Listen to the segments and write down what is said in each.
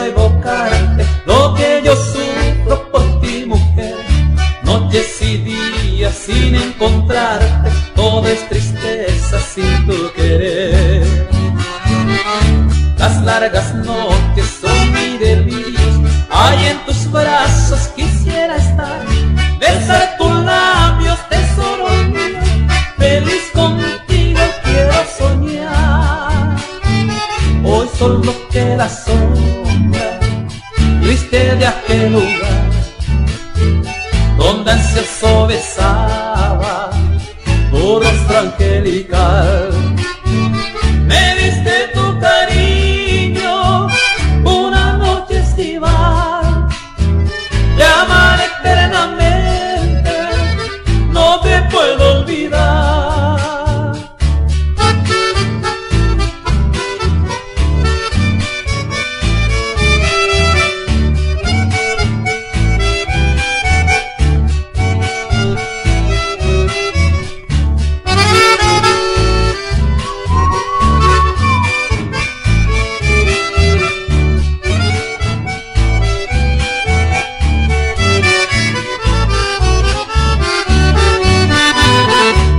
evocarte lo que yo sufro por ti, mujer. Noches y días sin encontrarte, todo es tristeza sin tu querer. Las largas noches son mi delirio, ahí en tus brazos quisiera estar, besar tus labios, tesoro mío, feliz contigo quiero soñar. Hoy solo queda sombra triste de aquel lugar donde ansioso besaba tu rostro angelical. Me diste tu cariño una noche estival, te amaré eternamente, no te puedo olvidar.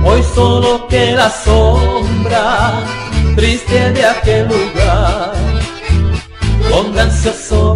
Hoy solo queda sombra triste de aquel lugar donde ansioso